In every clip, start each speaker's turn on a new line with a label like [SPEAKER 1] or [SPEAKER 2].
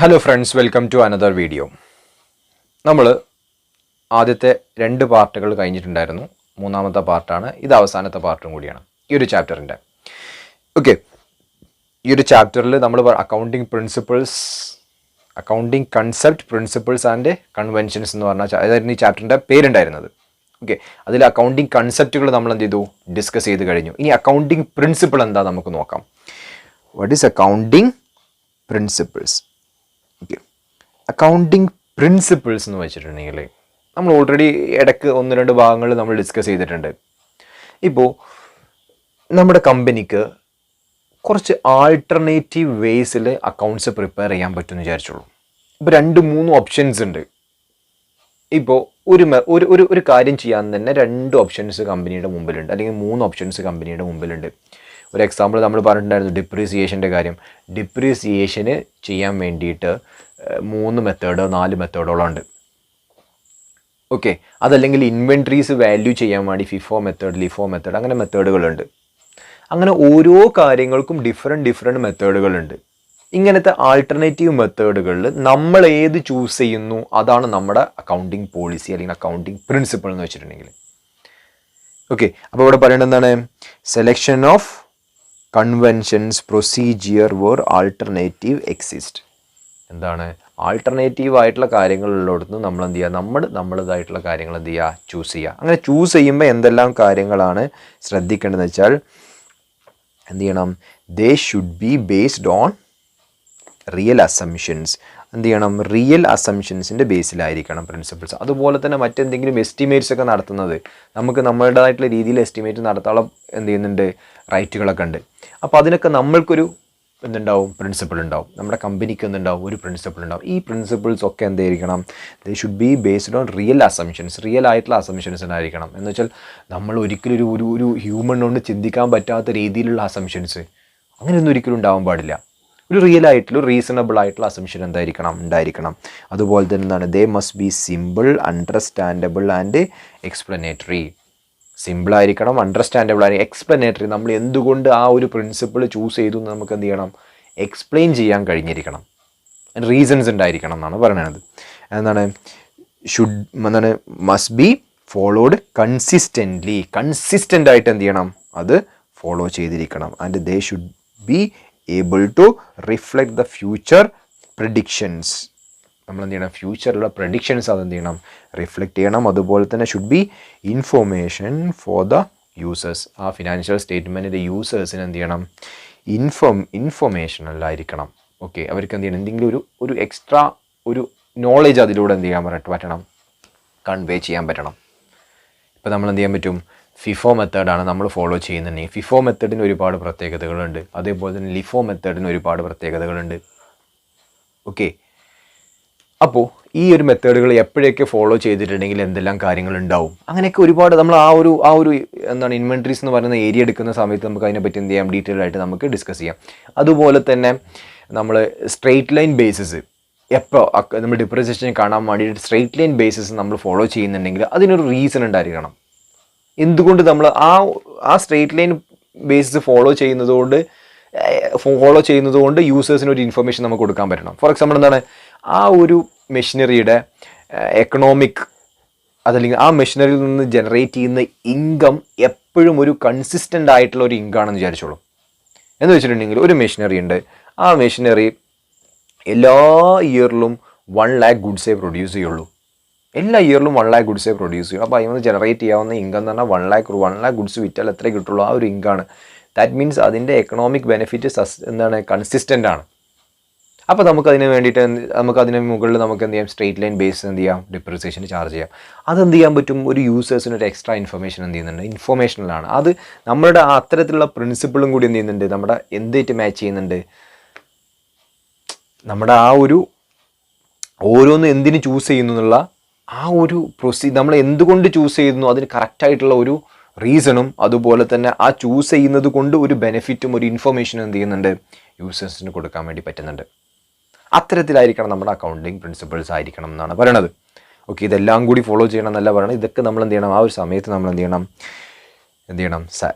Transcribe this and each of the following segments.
[SPEAKER 1] Hello friends, welcome to another video. നമ്മൾ ആദ്യത്തെ 2 പാർട്ടുകൾ കഴിഞ്ഞിട്ടുണ്ടായിരുന്നു. മൂന്നാമത്തെ പാർട്ടാണ് ഇത്, അവസാനത്തെ പാർട്ടും കൂടിയാണ് ഈ ഒരു ചാപ്റ്ററിൻ്റെ. ഓക്കെ, ഈ ഒരു ചാപ്റ്ററിൽ നമ്മൾ accounting principles, accounting concept, principles and conventions എന്ന് പറഞ്ഞാൽ അതായിരുന്നു ഈ ചാപ്റ്ററിൻ്റെ പേരുണ്ടായിരുന്നത്. ഓക്കെ, അതിൽ അക്കൗണ്ടിങ് കൺസെപ്റ്റുകൾ നമ്മൾ എന്ത് ചെയ്തു, ഡിസ്കസ് ചെയ്ത് കഴിഞ്ഞു. ഇനി അക്കൗണ്ടിങ് പ്രിൻസിപ്പിൾ എന്താ നമുക്ക് നോക്കാം. What is accounting principles? Okay, accounting principles എന്ന് വെച്ചിട്ടുണ്ടെങ്കിൽ നമ്മൾ ഓൾറെഡി ഇടയ്ക്ക് 1-2 ഭാഗങ്ങൾ നമ്മൾ ഡിസ്കസ് ചെയ്തിട്ടുണ്ട്. ഇപ്പോൾ നമ്മുടെ കമ്പനിക്ക് കുറച്ച് ആൾട്ടർനേറ്റീവ് വേസിൽ അക്കൗണ്ട്സ് പ്രിപ്പയർ ചെയ്യാൻ പറ്റുമെന്ന് വിചാരിച്ചോളൂ. ഇപ്പോൾ 2-3 ഓപ്ഷൻസ് ഉണ്ട്. ഇപ്പോൾ ഒരു കാര്യം ചെയ്യാൻ തന്നെ 2 ഓപ്ഷൻസ് കമ്പനിയുടെ മുമ്പിലുണ്ട്, അല്ലെങ്കിൽ 3 ഓപ്ഷൻസ് കമ്പനിയുടെ മുമ്പിലുണ്ട്. ഒരു എക്സാമ്പിൾ നമ്മൾ പറഞ്ഞിട്ടുണ്ടായിരുന്നു, ഡിപ്രീസിയേഷൻ്റെ കാര്യം. ഡിപ്രീസിയേഷന് ചെയ്യാൻ വേണ്ടിയിട്ട് 3 മെത്തേഡോ 4 മെത്തേഡോളം ഉണ്ട്. ഓക്കെ, അതല്ലെങ്കിൽ ഇൻവെൻട്രീസ് വാല്യൂ ചെയ്യാൻ വേണ്ടി ഫിഫോ മെത്തേഡ്, ലിഫോ മെത്തേഡ്, അങ്ങനെ മെത്തേഡുകളുണ്ട്. അങ്ങനെ ഓരോ കാര്യങ്ങൾക്കും ഡിഫറെൻറ്റ് മെത്തേഡുകളുണ്ട്. ഇങ്ങനത്തെ ആൾട്ടർനേറ്റീവ് മെത്തേഡുകളിൽ നമ്മൾ ഏത് ചൂസ് ചെയ്യുന്നു അതാണ് നമ്മുടെ അക്കൗണ്ടിങ് പോളിസി അല്ലെങ്കിൽ അക്കൗണ്ടിങ് പ്രിൻസിപ്പിൾ എന്ന് വെച്ചിട്ടുണ്ടെങ്കിൽ. ഓക്കെ, അപ്പോൾ ഇവിടെ പറയേണ്ടത് എന്താണ്? Selection of conventions procedure where alternative exist. എന്താണ് ആൾട്ടർനേറ്റീവ് ആയിട്ടുള്ള കാര്യങ്ങളുള്ളിടത്ത് നമ്മൾ എന്ത് ചെയ്യുക, നമ്മളതായിട്ടുള്ള കാര്യങ്ങൾ എന്ത് ചെയ്യുക, ചൂസ് ചെയ്യുക. അങ്ങനെ ചൂസ് ചെയ്യുമ്പോൾ എന്തെല്ലാം കാര്യങ്ങളാണ് ശ്രദ്ധിക്കേണ്ടതെന്ന് വെച്ചാൽ എന്ത് ചെയ്യണം? They should be based on real assumptions. എന്ത് ചെയ്യണം? റിയൽ അസംഷൻസിൻ്റെ ബേസിലായിരിക്കണം പ്രിൻസിപ്പിൾസ്. അതുപോലെ തന്നെ മറ്റെന്തെങ്കിലും എസ്റ്റിമേറ്റ്സ് ഒക്കെ നടത്തുന്നത് നമുക്ക് നമ്മുടേതായിട്ടുള്ള രീതിയിൽ എസ്റ്റിമേറ്റ് നടത്താനുള്ള എന്ത് ചെയ്യുന്നുണ്ട്, റൈറ്റുകളൊക്കെ ഉണ്ട്. അപ്പോൾ അതിനൊക്കെ നമ്മൾക്കൊരു എന്തുണ്ടാവും, പ്രിൻസിപ്പിൾ ഉണ്ടാവും. നമ്മുടെ കമ്പനിക്ക് എന്തുണ്ടാവും, ഒരു പ്രിൻസിപ്പിൾ ഉണ്ടാവും. ഈ പ്രിൻസിപ്പിൾസ് ഒക്കെ എന്തായിരിക്കണം? ദേ should be based on real assumptions. Real ആയിട്ടുള്ള അസംഷൻസ് ആയിരിക്കണം. എന്ന് വെച്ചാൽ നമ്മൾ ഒരിക്കലും ഒരു ഹ്യൂമൺ കൊണ്ട് ചിന്തിക്കാൻ പറ്റാത്ത രീതിയിലുള്ള അസംഷൻസ് അങ്ങനെയൊന്നും ഒരിക്കലും ഉണ്ടാവാൻ പാടില്ല. ഒരു റിയൽ ആയിട്ടുള്ള, റീസണബിൾ ആയിട്ടുള്ള അസംഷൻ ഉണ്ടായിരിക്കണം. അതുപോലെ തന്നെ എന്താണ്? They must be simple, understandable and explanatory. സിമ്പിളായിരിക്കണം, അണ്ടർസ്റ്റാൻഡബിൾ ആയിരിക്കും, എക്സ്പ്ലനേറ്ററി. നമ്മൾ എന്തുകൊണ്ട് ആ ഒരു പ്രിൻസിപ്പിൾ ചൂസ് ചെയ്തു എന്ന് നമുക്ക് എന്ത് ചെയ്യണം, എക്സ്പ്ലെയിൻ ചെയ്യാൻ കഴിഞ്ഞിരിക്കണം. റീസൺസ് ഉണ്ടായിരിക്കണം എന്നാണ് പറയുന്നത്. എന്താണ്? Must be followed consistently. Consistent ആയിട്ട് എന്ത് ചെയ്യണം, അത് ഫോളോ ചെയ്തിരിക്കണം. And they should be able to reflect the future predictions. നമ്മൾ എന്ത് ചെയ്യണം, ഫ്യൂച്ചറിലുള്ള പ്രഡിക്ഷൻസ് അതെന്ത് ചെയ്യണം, റിഫ്ലക്റ്റ് ചെയ്യണം. അതുപോലെ തന്നെ should be information for the users. ആ ഫിനാൻഷ്യൽ സ്റ്റേറ്റ്മെൻറ്റിൻ്റെ യൂസേഴ്സിന് എന്ത് ചെയ്യണം, ഇൻഫോർമേഷനല്ലായിരിക്കണം. ഓക്കെ, അവർക്ക് എന്ത് ചെയ്യണം, എന്തെങ്കിലും ഒരു എക്സ്ട്രാ ഒരു നോളേജ് അതിലൂടെ എന്ത് ചെയ്യാൻ പറ്റണം, കൺവേ ചെയ്യാൻ പറ്റണം. ഇപ്പോൾ നമ്മൾ എന്ത് ചെയ്യാൻ പറ്റും, ഫിഫോ മെത്തേഡാണ് നമ്മൾ ഫോളോ ചെയ്യുന്നുണ്ടെങ്കിൽ ഫിഫോ മെത്തേഡിന് ഒരുപാട് പ്രത്യേകതകളുണ്ട്. അതേപോലെ തന്നെ ലിഫോ മെത്തേഡിന് ഒരുപാട് പ്രത്യേകതകളുണ്ട്. ഓക്കെ, അപ്പോൾ ഈ ഒരു മെത്തേഡുകൾ എപ്പോഴൊക്കെ ഫോളോ ചെയ്തിട്ടുണ്ടെങ്കിൽ എന്തെല്ലാം കാര്യങ്ങളുണ്ടാവും, അങ്ങനെയൊക്കെ ഒരുപാട് നമ്മൾ ആ ഒരു എന്താണ് ഇൻവെൻട്രീസ് എന്ന് പറയുന്ന ഏരിയ എടുക്കുന്ന സമയത്ത് നമുക്ക് അതിനെപ്പറ്റി എന്ത് ചെയ്യാം, ഡീറ്റെയിൽ ആയിട്ട് നമുക്ക് ഡിസ്കസ് ചെയ്യാം. അതുപോലെ തന്നെ നമ്മൾ സ്ട്രെയിറ്റ് ലൈൻ ബേസിസ് എപ്പോൾ നമ്മൾ ഡിപ്രിസിയേഷൻ കാണാൻ വേണ്ടിയിട്ട് സ്ട്രെയിറ്റ് ലൈൻ ബേസിസ് നമ്മൾ ഫോളോ ചെയ്യുന്നുണ്ടെങ്കിൽ അതിനൊരു റീസൺ ഉണ്ടായിരിക്കണം. എന്തുകൊണ്ട് നമ്മൾ ആ സ്ട്രെയിറ്റ് ലൈൻ ബേസിസ് ഫോളോ ചെയ്യുന്നതുകൊണ്ട് യൂസേഴ്സിന് ഒരു ഇൻഫർമേഷൻ നമുക്ക് കൊടുക്കാൻ പറ്റണം. ഫോർ എക്സാമ്പിൾ എന്താണ്, ആ ഒരു മെഷീനറിയുടെ എക്കണോമിക്, അതല്ലെങ്കിൽ ആ മെഷീനറിയിൽ നിന്ന് ജനറേറ്റ് ചെയ്യുന്ന ഇൻകം എപ്പോഴും ഒരു കൺസിസ്റ്റൻ്റ് ആയിട്ടുള്ള ഒരു ഇൻകമാണെന്ന് വിചാരിച്ചോളൂ. എന്ന് വെച്ചിട്ടുണ്ടെങ്കിൽ ഒരു മെഷീനറി ഉണ്ട്, ആ മെഷീനറി എല്ലാ ഇയറിലും 1 lakh ഗുഡ്സേ പ്രൊഡ്യൂസ് ചെയ്യുള്ളൂ. എല്ലാ ഇയറിലും 1 lakh ഗുഡ്സേ പ്രൊഡ്യൂസ് ചെയ്യും. അപ്പോൾ അതിൽ നിന്ന് ജനറേറ്റ് ചെയ്യാവുന്ന ഇൻകം എന്ന് പറഞ്ഞാൽ 1 lakh ഗുഡ്സ് വിറ്റാൽ എത്ര കിട്ടുള്ളൂ, ആ ഒരു ഇൻകമാണ്. ദാറ്റ് മീൻസ് അതിൻ്റെ എക്കണോമിക് ബെനിഫിറ്റ് എന്താണ്, കൺസിസ്റ്റൻ്റ് ആണ്. അപ്പോൾ നമുക്കതിന് വേണ്ടിയിട്ട് നമുക്കതിന് മുകളിൽ നമുക്ക് എന്ത് ചെയ്യാം, സ്ട്രെയിറ്റ് ലൈൻ ബേസ് എന്ത് ചെയ്യാം, ഡിപ്രിസിയേഷൻ ചാർജ് ചെയ്യാം. അതെന്ത് ചെയ്യാൻ പറ്റും, ഒരു യൂസേഴ്സിന് ഒരു എക്സ്ട്രാ ഇൻഫർമേഷൻ എന്ത് ചെയ്യുന്നുണ്ട്, ഇൻഫോർമേഷനിലാണ്. അത് നമ്മുടെ അത്തരത്തിലുള്ള പ്രിൻസിപ്പിളും കൂടി എന്ത് ചെയ്യുന്നുണ്ട്, നമ്മുടെ എന്തായിട്ട് മാച്ച് ചെയ്യുന്നുണ്ട്, നമ്മുടെ ആ ഒരു ഓരോന്ന് എന്തിന് ചൂസ് ചെയ്യുന്നു എന്നുള്ള ആ ഒരു നമ്മൾ എന്തുകൊണ്ട് ചൂസ് ചെയ്യുന്നു അതിന് കറക്റ്റായിട്ടുള്ള ഒരു റീസണും, അതുപോലെ തന്നെ ആ ചൂസ് ചെയ്യുന്നത് കൊണ്ട് ഒരു ബെനിഫിറ്റും ഒരു ഇൻഫർമേഷനും എന്ത് ചെയ്യുന്നുണ്ട്, യൂസേഴ്സിന് കൊടുക്കാൻ വേണ്ടി പറ്റുന്നുണ്ട്. അത്തരത്തിലായിരിക്കണം നമ്മുടെ അക്കൗണ്ടിങ് പ്രിൻസിപ്പിൾസ് ആയിരിക്കണം എന്നാണ് പറയണത്. ഓക്കെ, ഇതെല്ലാം കൂടി ഫോളോ ചെയ്യണം എന്നല്ല പറയണം. ഇതൊക്കെ നമ്മൾ എന്ത് ചെയ്യണം, ആ ഒരു സമയത്ത് നമ്മൾ എന്ത് ചെയ്യണം,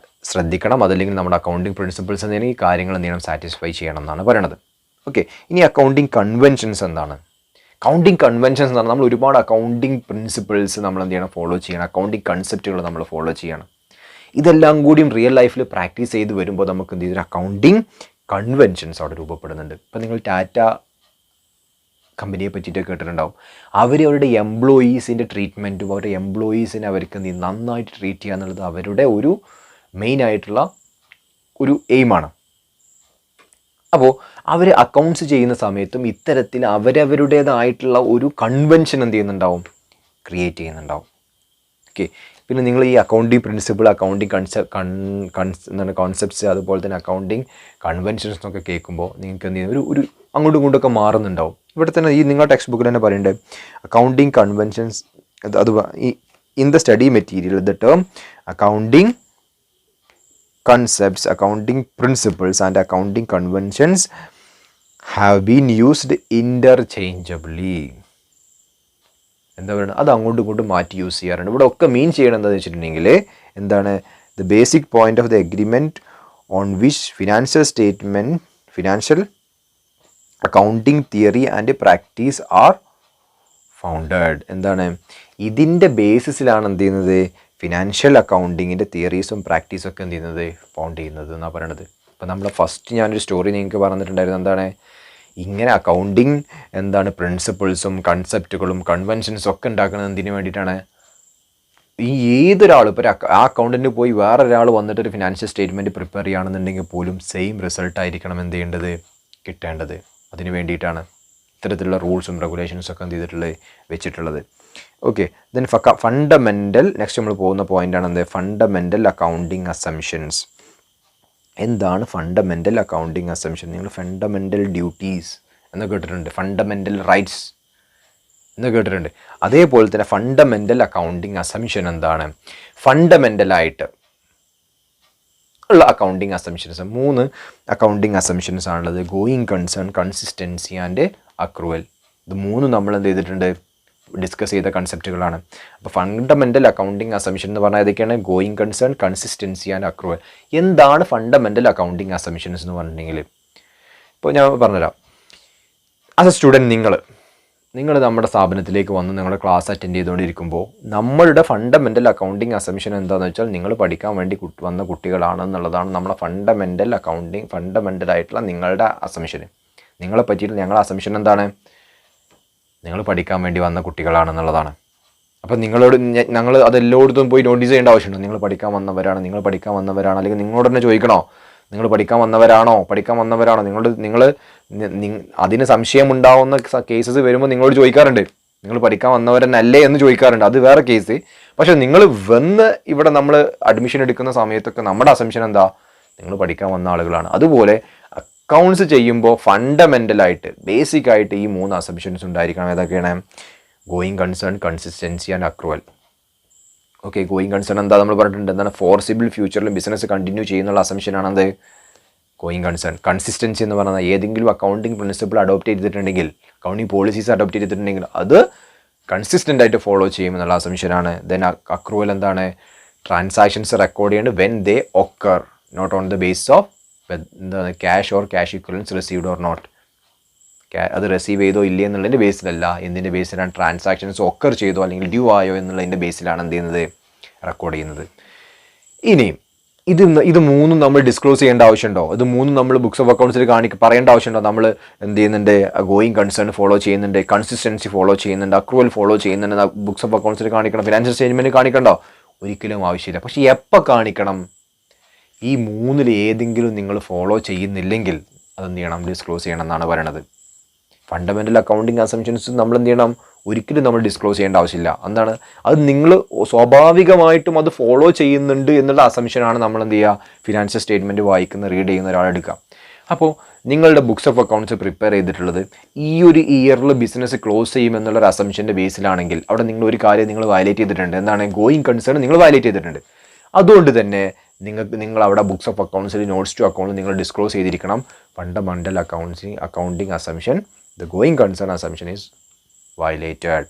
[SPEAKER 1] ശ്രദ്ധിക്കണം. അതല്ലെങ്കിൽ നമ്മുടെ അക്കൗണ്ടിങ് പ്രിൻസിപ്പിൾസ് എന്തെങ്കിലും ഈ കാര്യങ്ങൾ എന്ത് ചെയ്യണം, സാറ്റിസ്ഫൈ ചെയ്യണം എന്നാണ് പറയണത്. ഓക്കെ, ഇനി അക്കൗണ്ടിങ് കൺവെൻഷൻസ് എന്താണ്? അക്കൗണ്ടിങ് കൺവെൻഷൻസ് എന്ന് പറഞ്ഞാൽ നമ്മൾ ഒരുപാട് അക്കൗണ്ടിങ് പ്രിൻസിപ്പിൾസ് നമ്മൾ എന്ത് ചെയ്യണം, ഫോളോ ചെയ്യണം. അക്കൗണ്ടിങ് കൺസെപ്റ്റുകൾ നമ്മൾ ഫോളോ ചെയ്യണം. ഇതെല്ലാം കൂടിയും റിയൽ ലൈഫിൽ പ്രാക്ടീസ് ചെയ്ത് വരുമ്പോൾ നമുക്ക് എന്ത് ചെയ്തൊരു അക്കൗണ്ടിങ് കൺവെൻഷൻസ് അവിടെ രൂപപ്പെടുന്നുണ്ട്. ഇപ്പം നിങ്ങൾ ടാറ്റ കമ്പനിയെ പറ്റിയിട്ട് കേട്ടിട്ടുണ്ടാവും. അവരുടെ എംപ്ലോയീസിൻ്റെ ട്രീറ്റ്മെൻറ്റും അവരുടെ എംപ്ലോയീസിനെ അവർക്ക് എന്ത് ചെയ്യും, നന്നായിട്ട് ട്രീറ്റ് ചെയ്യുക എന്നുള്ളത് അവരുടെ ഒരു മെയിനായിട്ടുള്ള ഒരു എയിമാണ്. അപ്പോൾ അവർ അക്കൗണ്ട്സ് ചെയ്യുന്ന സമയത്തും ഇത്തരത്തിൽ അവരവരുടേതായിട്ടുള്ള ഒരു കൺവെൻഷൻ എന്ത് ചെയ്യുന്നുണ്ടാവും, ക്രിയേറ്റ് ചെയ്യുന്നുണ്ടാവും. ഓക്കെ, പിന്നെ നിങ്ങൾ ഈ അക്കൗണ്ടിങ് പ്രിൻസിപ്പിൾ, അക്കൗണ്ടിങ് എന്താണ് കോൺസെപ്റ്റ്സ്, അതുപോലെ തന്നെ അക്കൗണ്ടിങ് കൺവെൻഷൻസ് എന്നൊക്കെ കേൾക്കുമ്പോൾ നിങ്ങൾക്ക് എന്ത് ചെയ്യുന്ന ഒരു അങ്ങോട്ടും ഇങ്ങോട്ടൊക്കെ മാറുന്നുണ്ടാവും. ഇവിടെ തന്നെ ഈ നിങ്ങളുടെ ടെക്സ്റ്റ് ബുക്കിൽ തന്നെ പറയുന്നുണ്ട് അക്കൗണ്ടിങ് കൺവെൻഷൻസ്. അത് in the study material the term accounting concepts, accounting principles and accounting conventions have been used interchangeably. എന്താ പറയുക, അത് അങ്ങോട്ടും ഇങ്ങോട്ടും മാറ്റി യൂസ് ചെയ്യാറുണ്ട്. ഇവിടെ ഒക്കെ മീൻ ചെയ്യണം എന്താണെന്ന് വെച്ചിട്ടുണ്ടെങ്കിൽ എന്താണ്, the basic point of the agreement on which financial accounting theory and practice are founded. എന്താണ്, ഇതിൻ്റെ ബേസിസിലാണ് എന്ത് ചെയ്യുന്നത്, ഫിനാൻഷ്യൽ അക്കൗണ്ടിങ്ങിൻ്റെ തിയറീസും പ്രാക്ടീസും ഒക്കെ എന്ത് ചെയ്യുന്നത്, ഫൗണ്ട് ചെയ്യുന്നത് എന്നാണ് പറയണത്. അപ്പോൾ നമ്മൾ ഫസ്റ്റ് ഞാനൊരു സ്റ്റോറി നിങ്ങൾക്ക് പറഞ്ഞിട്ടുണ്ടായിരുന്നു. എന്താണ്, ഇങ്ങനെ അക്കൗണ്ടിങ് എന്താണ് പ്രിൻസിപ്പിൾസും കൺസെപ്റ്റുകളും കൺവെൻഷൻസും ഒക്കെ ഉണ്ടാക്കുന്നത് എന്തിനു വേണ്ടിയിട്ടാണ്, ഈ ഏതൊരാൾ ഇപ്പോൾ ആ അക്കൗണ്ടൻറ്റ് പോയി വേറൊരാൾ വന്നിട്ട് ഒരു ഫിനാൻഷ്യൽ സ്റ്റേറ്റ്മെൻറ്റ് പ്രിപ്പയർ ചെയ്യുകയാണെന്നുണ്ടെങ്കിൽ പോലും സെയിം റിസൾട്ട് ആയിരിക്കണം എന്ത് ചെയ്യേണ്ടത്, കിട്ടേണ്ടത്. അതിന് വേണ്ടിയിട്ടാണ് ഇത്തരത്തിലുള്ള റൂൾസും റെഗുലേഷൻസും ഒക്കെ എന്ത് ചെയ്തിട്ടുള്ളത്, വെച്ചിട്ടുള്ളത്. ഓക്കെ, ദെൻ ഫണ്ടമെൻ്റൽ, നെക്സ്റ്റ് നമ്മൾ പോകുന്ന പോയിൻ്റാണ് എന്ത്, ഫണ്ടമെൻ്റൽ അക്കൗണ്ടിങ് അസംഷൻസ്. എന്താണ് ഫണ്ടമെൻ്റൽ അക്കൗണ്ടിങ് അസംഷൻ? നിങ്ങൾ ഫണ്ടമെൻ്റൽ ഡ്യൂട്ടീസ് എന്ന് കേട്ടിട്ടുണ്ട്, ഫണ്ടമെൻ്റൽ റൈറ്റ്സ് എന്ന് കേട്ടിട്ടുണ്ട്. അതേപോലെ തന്നെ ഫണ്ടമെൻ്റൽ അക്കൗണ്ടിങ് അസംഷൻ എന്താണ്, ഫണ്ടമെൻ്റലായിട്ട് ഉള്ള അക്കൗണ്ടിങ് അസംഷൻസ് 3 അക്കൗണ്ടിങ് അസംഷൻസ് ആണുള്ളത്. Going concern, consistency and accrual. ഇത് 3 നമ്മൾ എന്ത് ചെയ്തിട്ടുണ്ട്, ഡിസ്കസ് ചെയ്ത കൺസെപ്റ്റുകളാണ്. അപ്പോൾ ഫണ്ടമെൻ്റൽ അക്കൗണ്ടിങ് അസംഷൻ എന്ന് പറഞ്ഞാൽ ഏതൊക്കെയാണ്, going concern, consistency and accrual. എന്താണ് ഫണ്ടമെൻ്റൽ അക്കൗണ്ടിങ് അസംഷൻസ് എന്ന് പറഞ്ഞിട്ടുണ്ടെങ്കിൽ, ഇപ്പോൾ ഞാൻ പറഞ്ഞുതരാം. ആസ് എ സ്റ്റുഡൻറ്റ് നിങ്ങൾ നമ്മുടെ സ്ഥാപനത്തിലേക്ക് വന്ന് നിങ്ങളുടെ ക്ലാസ് അറ്റൻഡ് ചെയ്തുകൊണ്ടിരിക്കുമ്പോൾ നമ്മളുടെ ഫണ്ടമെൻ്റൽ അക്കൗണ്ടിങ് അസംഷൻ എന്താണെന്ന് വെച്ചാൽ നിങ്ങൾ പഠിക്കാൻ വേണ്ടി വന്ന കുട്ടികളാണെന്നുള്ളതാണ് നമ്മളെ ഫണ്ടമെൻ്റലായിട്ടുള്ള നിങ്ങളുടെ അസംഷൻ. നിങ്ങളെ പറ്റിയിട്ട് ഞങ്ങളുടെ അസംഷൻ എന്താണ്, നിങ്ങൾ പഠിക്കാൻ വേണ്ടി വന്ന കുട്ടികളാണെന്നുള്ളതാണ്. അപ്പം നിങ്ങളോട് ഞങ്ങൾ അതെല്ലായിടത്തും പോയി നോട്ടീസ് ചെയ്യേണ്ട ആവശ്യമുണ്ടോ, നിങ്ങൾ പഠിക്കാൻ വന്നവരാണ് അല്ലെങ്കിൽ നിങ്ങളോട് തന്നെ ചോദിക്കണോ, നിങ്ങൾ പഠിക്കാൻ വന്നവരാണോ? നിങ്ങൾ അതിന് സംശയമുണ്ടാവുന്ന കേസസ് വരുമ്പോൾ നിങ്ങളോട് ചോദിക്കാറുണ്ട്, നിങ്ങൾ പഠിക്കാൻ വന്നവരെന്നല്ലേ എന്ന് ചോദിക്കാറുണ്ട്. അത് വേറെ കേസ്. പക്ഷെ നിങ്ങൾ വന്ന് ഇവിടെ നമ്മൾ അഡ്മിഷൻ എടുക്കുന്ന സമയത്തൊക്കെ നമ്മുടെ അസംഷൻ എന്താ, നിങ്ങൾ പഠിക്കാൻ വന്ന ആളുകളാണ്. അതുപോലെ അക്കൗണ്ട്സ് ചെയ്യുമ്പോൾ ഫണ്ടമെൻ്റലായിട്ട് ബേസിക്കായിട്ട് ഈ 3 അസംഷൻസ് ഉണ്ടായിരിക്കണം. ഏതൊക്കെയാണ്, going concern, consistency and accrual. Okay, going concern എന്താ നമ്മൾ പറഞ്ഞിട്ടുണ്ട്, എന്താണ്, ഫോർസിബിൾ ഫ്യൂച്ചറിൽ ബിസിനസ് കണ്ടിന്യൂ ചെയ്യുന്നുള്ള അസംഷനാണെന്ത്, ഗോയിങ് കൺസേൺ. കൺസിസ്റ്റൻസി എന്ന് പറഞ്ഞാൽ ഏതെങ്കിലും അക്കൗണ്ടിങ് പ്രിൻസിപ്പിൾ അഡോപ്റ്റ് ചെയ്തിട്ടുണ്ടെങ്കിൽ, അക്കൗണ്ടിങ് പോളിസീസ് അഡോപ്റ്റ് ചെയ്തിട്ടുണ്ടെങ്കിൽ അത് കൺസിസ്റ്റൻ്റ് ആയിട്ട് ഫോളോ ചെയ്യുമെന്നുള്ള അസംഷനാണ്. ദെൻ അക്രൂവൽ എന്താണ്, ട്രാൻസാക്ഷൻസ് റെക്കോർഡ് ചെയ്യുന്നത് when they occur, not on the base of എന്താണ് cash or cash equivalence received or not. അത് റിസീവ് ചെയ്തോ ഇല്ലേ എന്നുള്ളതിൻ്റെ ബേസിലല്ല, എന്തിൻ്റെ ബേസിലാണ്, ട്രാൻസാക്ഷൻസ് ഒക്കർ ചെയ്തോ അല്ലെങ്കിൽ ഡ്യൂ ആയോ എന്നുള്ളതിൻ്റെ ബേസിലാണ് എന്ത് ചെയ്യുന്നത്, റെക്കോർഡ് ചെയ്യുന്നത്. ഇനി ഇത് 3 നമ്മൾ ഡിസ്ക്ലോസ് ചെയ്യേണ്ട ആവശ്യമുണ്ടോ? ഇത് 3 നമ്മൾ ബുക്സ് ഓഫ് അക്കൗണ്ട്സിൽ പറയേണ്ട ആവശ്യമുണ്ടോ? നമ്മൾ എന്ത് ചെയ്യുന്നുണ്ട്, ഗോയിങ് കൺസേൺ ഫോളോ ചെയ്യുന്നുണ്ട്, കൺസിസ്റ്റൻസി ഫോളോ ചെയ്യുന്നുണ്ട്, അക്രൂവൽ ഫോളോ ചെയ്യുന്നുണ്ട്, ബുക്സ് ഓഫ് അക്കൗണ്ട്സിൽ കാണിക്കണം, ഫിനാൻഷ്യൽ സ്റ്റേറ്റ്മെൻറ്റ് കാണിക്കണ്ടോ? ഒരിക്കലും ആവശ്യമില്ല. പക്ഷേ എപ്പോൾ കാണിക്കണം? ഈ 3-ൽ ഏതെങ്കിലും നിങ്ങൾ ഫോളോ ചെയ്യുന്നില്ലെങ്കിൽ അതെന്ത് ചെയ്യണം, ഡിസ്ക്ലോസ് ചെയ്യണം എന്നാണ് പറയണത്. ഫണ്ടമെൻ്റൽ അക്കൗണ്ടിങ് അസംഷൻസ് നമ്മൾ എന്ത് ചെയ്യണം, ഒരിക്കലും നമ്മൾ ഡിസ്ക്ലോസ് ചെയ്യേണ്ട ആവശ്യമില്ല. എന്താണ്, അത് നിങ്ങൾ സ്വാഭാവികമായിട്ടും അത് ഫോളോ ചെയ്യുന്നുണ്ട് എന്നുള്ള അസംഷനാണ് നമ്മൾ എന്ത് ചെയ്യുക, ഫിനാൻഷ്യൽ സ്റ്റേറ്റ്മെൻറ്റ് റീഡ് ചെയ്യുന്ന ഒരാളെടുക്കുക. അപ്പോൾ നിങ്ങളുടെ ബുക്സ് ഓഫ് അക്കൗണ്ട്സ് പ്രിപ്പയർ ചെയ്തിട്ടുള്ളത് ഈ ഒരു ഇയറിൽ ബിസിനസ് ക്ലോസ് ചെയ്യുമെന്നുള്ളൊരു അസംഷൻ്റെ ബേസിലാണെങ്കിൽ അവിടെ നിങ്ങൾ ഒരു കാര്യം നിങ്ങൾ വയലേറ്റ് ചെയ്തിട്ടുണ്ട്. എന്താണ്, ഗോയിങ് കൺസേൺ നിങ്ങൾ വയലേറ്റ് ചെയ്തിട്ടുണ്ട്. അതുകൊണ്ട് തന്നെ നിങ്ങൾ അവിടെ ബുക്സ് ഓഫ് അക്കൗണ്ട്സിൽ നോട്ട്സ് ടു അക്കൗണ്ട് നിങ്ങൾ ഡിസ്ക്ലോസ് ചെയ്തിരിക്കണം fundamental accounting assumption, the going concern assumption is violated.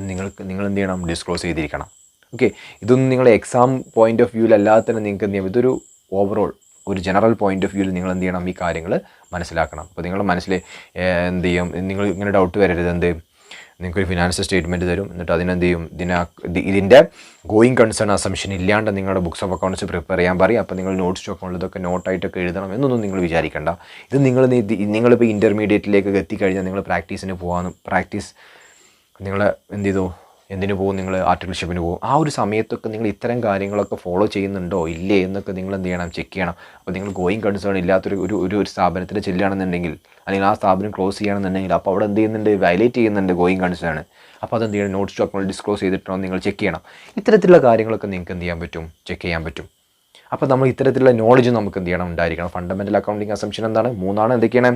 [SPEAKER 1] നിങ്ങൾ എന്ത് ചെയ്യണം, ഡിസ്ക്ലോസ് ചെയ്തിരിക്കണം. ഓക്കെ, ഇതൊന്നും നിങ്ങൾ എക്സാം പോയിന്റ് ഓഫ് വ്യൂവിലല്ലാതെ തന്നെ നിങ്ങൾക്ക് എന്ത് ചെയ്യാം, ഇതൊരു ഓവറോൾ ഒരു ജനറൽ പോയിന്റ് ഓഫ് വ്യൂവിൽ നിങ്ങൾ എന്ത് ചെയ്യണം, ഈ കാര്യങ്ങൾ മനസ്സിലാക്കണം. അപ്പോൾ നിങ്ങളുടെ മനസ്സിൽ എന്ത് ചെയ്യും, നിങ്ങൾ ഇങ്ങനെ ഡൗട്ട് വരരുത്. എന്ത്, നിങ്ങൾക്കൊരു ഫിനാൻഷ്യൽ സ്റ്റേറ്റ്മെൻറ്റ് തരും, എന്നിട്ട് അതിനെന്ത് ചെയ്യും, ഇതിൻ്റെ ഗോയിങ് കൺസേൺ അസംഷൻ ഇല്ലാണ്ട് നിങ്ങളുടെ ബുക്സ് ഓഫ് അക്കൗണ്ട്സ് പ്രിപ്പയർ ചെയ്യാൻ പറയും. അപ്പോൾ നിങ്ങൾ നോട്ട്സ് അക്കൗണ്ടിൽ ഇതൊക്കെ നോട്ടായിട്ടൊക്കെ എഴുതണം എന്നൊന്നും നിങ്ങൾ വിചാരിക്കേണ്ട. ഇത് നിങ്ങളിപ്പോൾ ഇൻ്റർമീഡിയറ്റിലേക്ക് എത്തിക്കഴിഞ്ഞാൽ നിങ്ങൾ പ്രാക്ടീസിന് പോകാമെന്ന് നിങ്ങൾ എന്ത് ചെയ്തു, എന്തിനു പോകും, നിങ്ങൾ ആർട്ടിക്കിൾഷിപ്പിന് പോകും. ആ ഒരു സമയത്തൊക്കെ നിങ്ങൾ ഇത്തരം കാര്യങ്ങളൊക്കെ ഫോളോ ചെയ്യുന്നുണ്ടോ ഇല്ലേ എന്നൊക്കെ നിങ്ങൾ എന്ത് ചെയ്യണം, ചെക്ക് ചെയ്യണം. അപ്പോൾ നിങ്ങൾ ഗോയിങ് കൺസേൺ ഇല്ലാത്തൊരു സ്ഥാപനത്തിൽ ചെല്ലുകയാണെന്നുണ്ടെങ്കിൽ, അല്ലെങ്കിൽ ആ സ്ഥാപനം ക്ലോസ് ചെയ്യുകയാണെന്നുണ്ടെങ്കിൽ, അപ്പോൾ അവിടെ എന്ത് ചെയ്യുന്നുണ്ട്, വയലേറ്റ് ചെയ്യുന്നുണ്ട് ഗോയിങ് കൺസേൺ. അപ്പോൾ അതെന്ത് ചെയ്യണം, നോട്ട്സ് അക്കൗണ്ട് ഡിസ്ക്ലോസ് ചെയ്തിട്ടോ നിങ്ങൾ ചെക്ക് ചെയ്യണം. ഇത്തരത്തിലുള്ള കാര്യങ്ങളൊക്കെ നിങ്ങൾക്ക് എന്ത് ചെയ്യാൻ പറ്റും, ചെക്ക് ചെയ്യാൻ പറ്റും. അപ്പോൾ നമ്മൾ ഇത്തരത്തിലുള്ള നോളജ് നമുക്ക് എന്ത് ചെയ്യണം, ഉണ്ടായിരിക്കണം. ഫണ്ടമെൻ്റൽ അക്കൗണ്ടിങ് അസംഷൻ എന്താണ്, 3 എന്തൊക്കെയാണ്,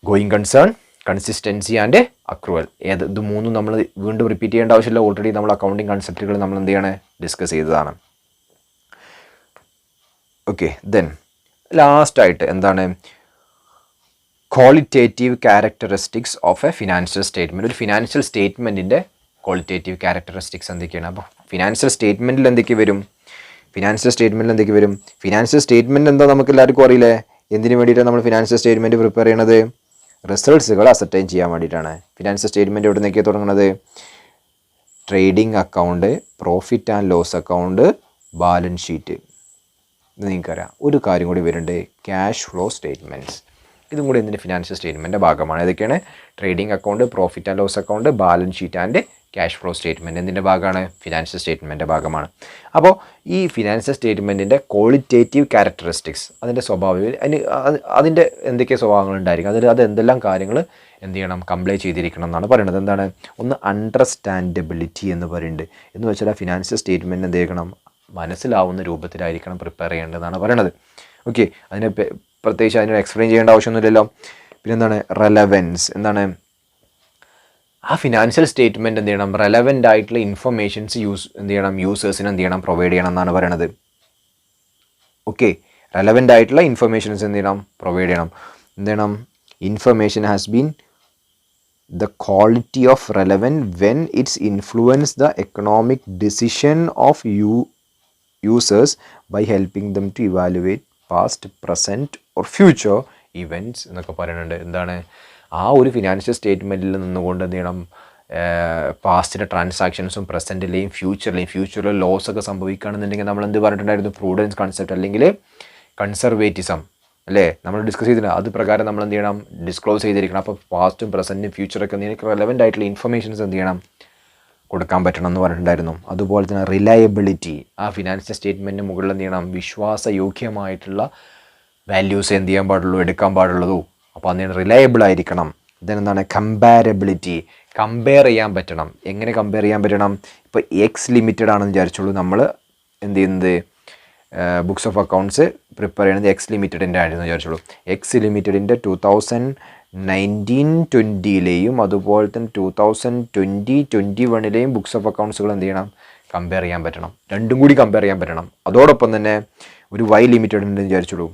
[SPEAKER 1] going concern, consistency and accrual. ഇത് 3 നമ്മൾ വീണ്ടും റിപ്പീറ്റ് ചെയ്യേണ്ട ആവശ്യമില്ല. ഓൾറെഡി നമ്മൾ അക്കൗണ്ടിങ് കൺസെപ്റ്റുകൾ നമ്മൾ എന്ത് ചെയ്യണം, ഡിസ്കസ് ചെയ്തതാണ്. ഓക്കെ, ദെൻ ലാസ്റ്റായിട്ട് എന്താണ്, qualitative characteristics of A financial statement. ഒരു ഫിനാൻഷ്യൽ സ്റ്റേറ്റ്മെൻറ്റിൻ്റെ ക്വാളിറ്റേറ്റീവ് ക്യാരക്ടറിസ്റ്റിക്സ് എന്തൊക്കെയാണ്? അപ്പോൾ ഫിനാൻഷ്യൽ സ്റ്റേറ്റ്മെൻറ്റിൽ എന്തൊക്കെ വരും, ഫിനാൻഷ്യൽ സ്റ്റേറ്റ്മെൻറ്റ് എന്താ നമുക്ക് എല്ലാവർക്കും അറിയില്ലേ. എന്തിനു വേണ്ടിയിട്ടാണ് നമ്മൾ ഫിനാൻഷ്യൽ സ്റ്റേറ്റ്മെൻറ്റ് പ്രിപ്പയർ ചെയ്യണത്, റിസൾട്ട്സുകൾ അസർട്ടൈൻ ചെയ്യാൻ വേണ്ടിയിട്ടാണ്. ഫിനാൻഷ്യൽ സ്റ്റേറ്റ്മെൻറ്റ് എവിടെ നിന്നൊക്കെയാണ് തുടങ്ങുന്നത്, trading account, profit and loss account, balance sheet. ഇത് നിങ്ങൾക്കറിയാം. ഒരു കാര്യം കൂടി വരുന്നുണ്ട്, ക്യാഷ് ഫ്ലോ സ്റ്റേറ്റ്മെൻറ്റ്സ്. ഇതും കൂടി ഇതിൻ്റെ ഫിനാൻഷ്യൽ സ്റ്റേറ്റ്മെൻറ്റിൻ്റെ ഭാഗമാണ്. ഇതൊക്കെയാണ് trading account, profit and loss account, balance sheet and cash flow statement. എന്തിൻ്റെ ഭാഗമാണ്, ഫിനാൻഷ്യൽ സ്റ്റേറ്റ്മെൻറ്റിൻ്റെ ഭാഗമാണ്. അപ്പോൾ ഈ ഫിനാൻഷ്യൽ സ്റ്റേറ്റ്മെൻറ്റിൻ്റെ ക്വാളിറ്റേറ്റീവ് ക്യാരക്ടറിസ്റ്റിക്സ്, അതിൻ്റെ സ്വഭാവം, അതിൻ്റെ എന്തൊക്കെ സ്വഭാവങ്ങൾ ഉണ്ടായിരിക്കും, അത് എന്തെല്ലാം കാര്യങ്ങൾ എന്ത് ചെയ്യണം, കംപ്ലൈ ചെയ്തിരിക്കണം എന്നാണ് പറയുന്നത്. എന്താണ്, ഒന്ന് അണ്ടർസ്റ്റാൻഡബിലിറ്റി എന്ന് പറയുന്നുണ്ട്. എന്ന് വെച്ചാൽ ആ ഫിനാൻഷ്യൽ സ്റ്റേറ്റ്മെൻറ്റ് എന്ത് ചെയ്യണം, മനസ്സിലാവുന്ന രൂപത്തിലായിരിക്കണം പ്രിപ്പയർ ചെയ്യേണ്ടതെന്നാണ് പറയുന്നത്. ഓക്കെ, അതിനെ പ്രത്യേകിച്ച് അതിനെ എക്സ്പ്ലെയിൻ ചെയ്യേണ്ട ആവശ്യമൊന്നുമില്ലല്ലോ. പിന്നെന്താണ്, റെലവൻസ്. എന്താണ്, ആ ഫിനാൻഷ്യൽ സ്റ്റേറ്റ്മെൻറ്റ് എന്ത് ചെയ്യണം, റെലവൻ്റ് ആയിട്ടുള്ള ഇൻഫർമേഷൻസ് യൂസേഴ്സിന് എന്ത് ചെയ്യണം, പ്രൊവൈഡ് ചെയ്യണം എന്നാണ് പറയണത്. ഓക്കെ, റെലവൻ്റ് ആയിട്ടുള്ള ഇൻഫർമേഷൻസ് എന്ത് ചെയ്യണം, പ്രൊവൈഡ് ചെയ്യണം. എന്ത് ചെയ്യണം, information has been the quality of relevant when it's influenced the economic decision of users by helping them to evaluate past, present or future events എന്നൊക്കെ പറയുന്നുണ്ട്. എന്താണ്, ആ ഒരു ഫിനാൻഷ്യൽ സ്റ്റേറ്റ്മെൻറ്റിൽ നിന്നുകൊണ്ട് എന്ത് ചെയ്യണം, പാസ്റ്റിലെ ട്രാൻസാക്ഷൻസും പ്രസൻറ്റിലെയും ഫ്യൂച്ചറിൽ ലോസ് ഒക്കെ സംഭവിക്കുകയാണെന്നുണ്ടെങ്കിൽ നമ്മൾ എന്ത് പറഞ്ഞിട്ടുണ്ടായിരുന്നു, പ്രൂഡൻസ് കൺസെപ്റ്റ് അല്ലെങ്കിൽ കൺസർവേറ്റിസം അല്ലേ, നമ്മൾ ഡിസ്കസ് ചെയ്തിട്ടുണ്ട്. അത് പ്രകാരം നമ്മൾ എന്ത് ചെയ്യണം, ഡിസ്ക്ലോസ് ചെയ്തിരിക്കണം. അപ്പോൾ പാസ്റ്റും പ്രസൻറ്റും ഫ്യൂച്ചറൊക്കെ നിങ്ങൾക്ക് റെലവൻ്റ് ആയിട്ടുള്ള ഇൻഫർമേഷൻസ് എന്ത് ചെയ്യണം, കൊടുക്കാൻ പറ്റണം എന്ന് പറഞ്ഞിട്ടുണ്ടായിരുന്നു. അതുപോലെ തന്നെ റിലയബിലിറ്റി, ആ ഫിനാൻഷ്യൽ സ്റ്റേറ്റ്മെൻറ്റിന് മുകളിൽ എന്ത് ചെയ്യണം, വിശ്വാസയോഗ്യമായിട്ടുള്ള വാല്യൂസ് എന്ത് ചെയ്യാൻ പാടുള്ളൂ, എടുക്കാൻ പാടുള്ളൂ. അപ്പോൾ അതിന് റിലയബിൾ ആയിരിക്കണം. ഇതെന്താണ്, കമ്പാരബിലിറ്റി, കമ്പയർ ചെയ്യാൻ പറ്റണം. എങ്ങനെ കമ്പയർ ചെയ്യാൻ പറ്റണം, ഇപ്പോൾ എക്സ് ലിമിറ്റഡ് ആണെന്ന് വിചാരിച്ചോളൂ, നമ്മൾ എന്ത് ചെയ്യുന്നത്, ബുക്സ് ഓഫ് അക്കൗണ്ട്സ് പ്രിപ്പയർ ചെയ്യുന്നത് എക്സ് ലിമിറ്റഡിൻ്റെ ആണെന്ന് വിചാരിച്ചോളൂ. എക്സ് ലിമിറ്റഡിൻ്റെ 2019-20ലെയും അതുപോലെ തന്നെ 2020-21ലെയും ബുക്സ് ഓഫ് അക്കൗണ്ട്സുകൾ എന്ത് ചെയ്യണം, കമ്പയർ ചെയ്യാൻ പറ്റണം. രണ്ടും കൂടി കമ്പയർ ചെയ്യാൻ പറ്റണം. അതോടൊപ്പം തന്നെ ഒരു വൈ ലിമിറ്റഡ് ഉണ്ടെന്ന് വിചാരിച്ചോളൂ.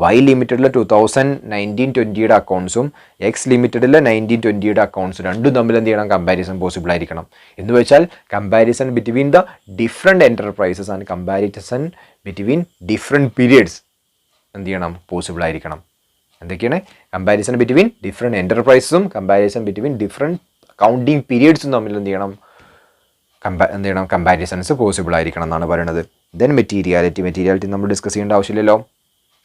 [SPEAKER 1] വൈ ലിമിറ്റഡിലെ 2019-20യുടെ അക്കൗണ്ട്സും എക്സ് ലിമിറ്റഡിലെ 19-20യുടെ അക്കൗണ്ട്സും രണ്ടും തമ്മിൽ എന്ത് ചെയ്യണം, കമ്പാരിസൺ പോസിബിൾ ആയിരിക്കണം. എന്ന് വെച്ചാൽ comparison between the different enterprises and comparison between different periods എന്ത് ചെയ്യണം, പോസിബിൾ ആയിരിക്കണം. എന്തൊക്കെയാണ്, കമ്പാരിസൺ ബിറ്റ്വീൻ ഡിഫറെൻറ്റ് എൻ്റർപ്രൈസസും കമ്പാരിസൺ ബിറ്റ്വീൻ ഡിഫറെൻറ്റ് അക്കൗണ്ടിങ് പീരിയഡ്സും തമ്മിൽ എന്ത് ചെയ്യണം, കമ്പാരിസൺസ് പോസിബിൾ ആയിരിക്കണം എന്നാണ് പറയുന്നത്. ദെൻ മെറ്റീരിയാലിറ്റി നമ്മൾ ഡിസ്കസ് ചെയ്യേണ്ട ആവശ്യമില്ലല്ലോ.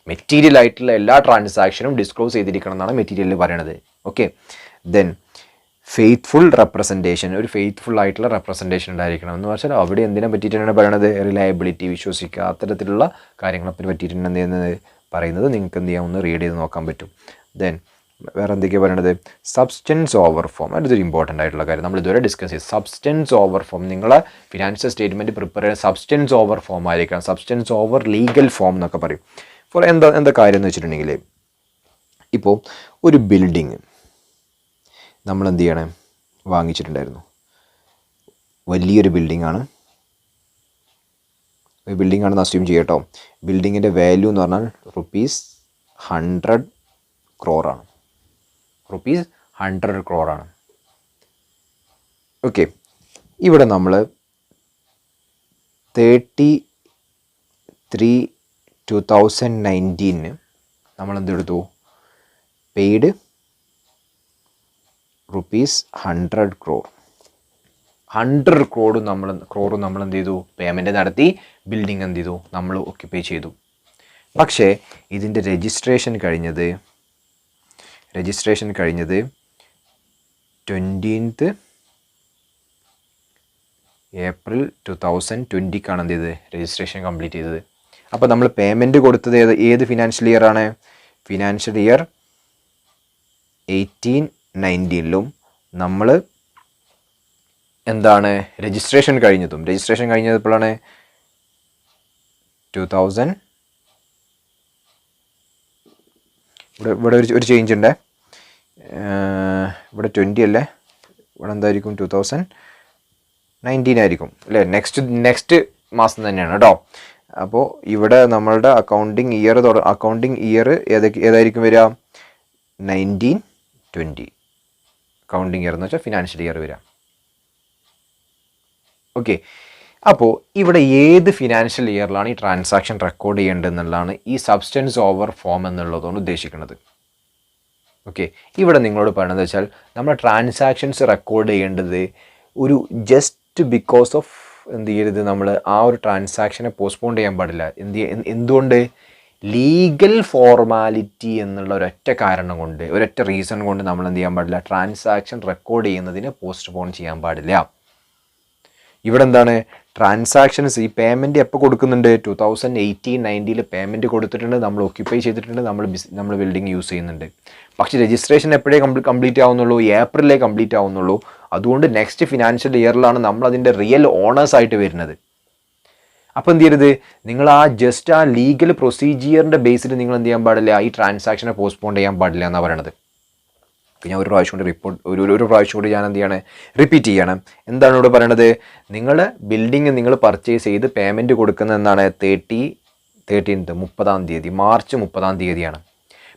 [SPEAKER 1] മെറ്റീരിയൽ ആയിട്ടുള്ള എല്ലാ ട്രാൻസാക്ഷനും ഡിസ്ക്ലോസ് ചെയ്തിരിക്കണം എന്നാണ് മെറ്റീരിയലിൽ പറയണത്. ഓക്കെ, ദെൻ ഫെയ്ത്ത്ഫുൾ റെപ്രസെൻറ്റേഷൻ, ഒരു ഫെയ്ത്ത്ഫുൾ ആയിട്ടുള്ള റെപ്രസെൻറ്റേഷൻ ഉണ്ടായിരിക്കണം. എന്ന് വെച്ചാൽ അവിടെ എന്തിനെ പറ്റിയിട്ടാണ് പറയണത്, റിലയബിലിറ്റി, വിശ്വസിക്കുക, അത്തരത്തിലുള്ള കാര്യങ്ങളെ പറ്റിയിട്ടാണ് എന്ത് ചെയ്യുന്നത്, പറയുന്നത്. നിങ്ങൾക്ക് എന്ത് ചെയ്യാം, ഒന്ന് റീഡ് ചെയ്ത് നോക്കാൻ പറ്റും. ദെൻ വേറെ എന്തൊക്കെയാണ് പറയണത്, സബ്സ്റ്റൻസ് ഓവർ ഫോം. അതൊരു ഇമ്പോർട്ടൻ്റ് ആയിട്ടുള്ള കാര്യം നമ്മൾ ഇതുവരെ ഡിസ്കസ് ചെയ്തു. സബ്സ്റ്റൻസ് ഓവർ ഫോം, നിങ്ങളെ ഫിനാൻഷ്യൽ സ്റ്റേറ്റ്മെൻറ്റ് പ്രിപ്പയർ ചെയ്യുന്ന സബ്സ്റ്റൻസ് ഓവർ ഫോം ആയിരിക്കണം. സബ്സ്റ്റൻസ് ഓവർ ലീഗൽ ഫോം എന്നൊക്കെ പറയും. ഫോർ എന്താ കാര്യം എന്ന് വെച്ചിട്ടുണ്ടെങ്കിൽ, ഇപ്പോൾ ഒരു ബിൽഡിങ് നമ്മൾ എന്ത് ചെയ്യണം, വാങ്ങിച്ചിട്ടുണ്ടായിരുന്നു. വലിയൊരു ബിൽഡിങ്ങാണ്, ഒരു ബിൽഡിംഗ് ആണെന്ന് അസ്യൂം ചെയ്യട്ടോ. ബിൽഡിങ്ങിൻ്റെ വാല്യൂ എന്ന് പറഞ്ഞാൽ ₹100 crore. ₹100 crore. ഓക്കെ, ഇവിടെ നമ്മൾ March-3-2019 നമ്മൾ എന്തെടുത്തു? Paid ₹100 crore. 100 crore നമ്മൾ എന്ത് ചെയ്തു? പേയ്മെൻറ്റ് നടത്തി. ബിൽഡിംഗ് എന്ത് ചെയ്തു? നമ്മൾ ഓക്യുപ്പൈ ചെയ്തു. പക്ഷേ ഇതിൻ്റെ രജിസ്ട്രേഷൻ കഴിഞ്ഞത് 20th April 2020 എന്ത് ചെയ്തത്? രജിസ്ട്രേഷൻ കംപ്ലീറ്റ് ചെയ്തത്. അപ്പോൾ നമ്മൾ പേയ്മെൻറ്റ് കൊടുത്തത് ഏത് ഫിനാൻഷ്യൽ ഇയർ ആണ്? ഫിനാൻഷ്യൽ ഇയർ 18-19 നമ്മൾ എന്താണ് രജിസ്ട്രേഷൻ കഴിഞ്ഞപ്പോഴാണ് 2000. ഇവിടെ ഒരു ചേഞ്ച് ഉണ്ട്. ഇവിടെ 20 അല്ലേ, ഇവിടെ എന്തായിരിക്കും? 2019 ആയിരിക്കും അല്ലേ? നെക്സ്റ്റ് മാസം തന്നെയാണ് കേട്ടോ. അപ്പോൾ ഇവിടെ നമ്മളുടെ അക്കൗണ്ടിങ് ഇയർ ഏതായിരിക്കും വരിക? 19-20 അക്കൗണ്ടിങ് ഇയർ എന്ന് വെച്ചാൽ ഫിനാൻഷ്യൽ ഇയർ വരിക. ഓക്കെ, അപ്പോൾ ഇവിടെ ഏത് ഫിനാൻഷ്യൽ ഇയറിലാണ് ഈ ട്രാൻസാക്ഷൻ റെക്കോർഡ് ചെയ്യേണ്ടതെന്നുള്ളതാണ് ഈ സബ്സ്റ്റൻസ് ഓവർ ഫോം എന്നുള്ളതുകൊണ്ട് ഉദ്ദേശിക്കുന്നത്. ഓക്കെ, ഇവിടെ നിങ്ങളോട് പറയുന്നത് വെച്ചാൽ നമ്മൾ ട്രാൻസാക്ഷൻസ് റെക്കോർഡ് ചെയ്യേണ്ടത് ഒരു ജസ്റ്റ് ബിക്കോസ് ഓഫ് എന്ത് ചെയ്യരുത്? നമ്മൾ ആ ഒരു ട്രാൻസാക്ഷനെ പോസ്റ്റ്പോൺ ചെയ്യാൻ പാടില്ല. എന്തുകൊണ്ട്? ലീഗൽ ഫോർമാലിറ്റി എന്നുള്ള ഒരൊറ്റ കാരണം കൊണ്ട്, ഒരൊറ്റ റീസൺ കൊണ്ട് നമ്മൾ എന്ത് ചെയ്യാൻ പാടില്ല? ട്രാൻസാക്ഷൻ റെക്കോർഡ് ചെയ്യുന്നതിനെ പോസ്റ്റ്പോൺ ചെയ്യാൻ പാടില്ല. ഇവിടെ എന്താണ്? ട്രാൻസാക്ഷൻസ് ഈ പേയ്മെൻറ്റ് എപ്പോൾ കൊടുക്കുന്നുണ്ട്? 2018-19 പേയ്മെൻറ്റ് കൊടുത്തിട്ടുണ്ട്, നമ്മൾ ഓക്യുപ്പൈ ചെയ്തിട്ടുണ്ട്, നമ്മൾ ബിൽഡിംഗ് യൂസ് ചെയ്യുന്നുണ്ട്. പക്ഷേ രജിസ്ട്രേഷൻ എപ്പോഴേ കംപ്ലീറ്റ് ആവുന്നുള്ളൂ? ഏപ്രിലേ കംപ്ലീറ്റ് ആവുന്നുള്ളൂ. അതുകൊണ്ട് നെക്സ്റ്റ് ഫിനാൻഷ്യൽ ഇയറിലാണ് നമ്മൾ അതിൻ്റെ റിയൽ ഓണേഴ്സ് ആയിട്ട് വരുന്നത്. അപ്പോൾ എന്ത് ചെയ്യരുത്? നിങ്ങൾ ജസ്റ്റ് ആ ലീഗൽ പ്രൊസീജിയറിൻ്റെ ബേസിൽ നിങ്ങൾ എന്ത് ചെയ്യാൻ പാടില്ല? ഈ ട്രാൻസാക്ഷനെ പോസ്റ്റ്പോൺ ചെയ്യാൻ പാടില്ല എന്നാണ് പറയണത്. ഞാൻ ഒരു പ്രാവശ്യം കൂടി ഞാൻ എന്ത് ചെയ്യണം? റിപ്പീറ്റ് ചെയ്യണം. എന്താണ് ഇവിടെ പറയണത്? നിങ്ങൾ ബിൽഡിംഗ് നിങ്ങൾ പർച്ചേസ് ചെയ്ത് പേയ്മെൻറ്റ് കൊടുക്കുന്നത് എന്നാണ്? 30 മാർച്ച് 30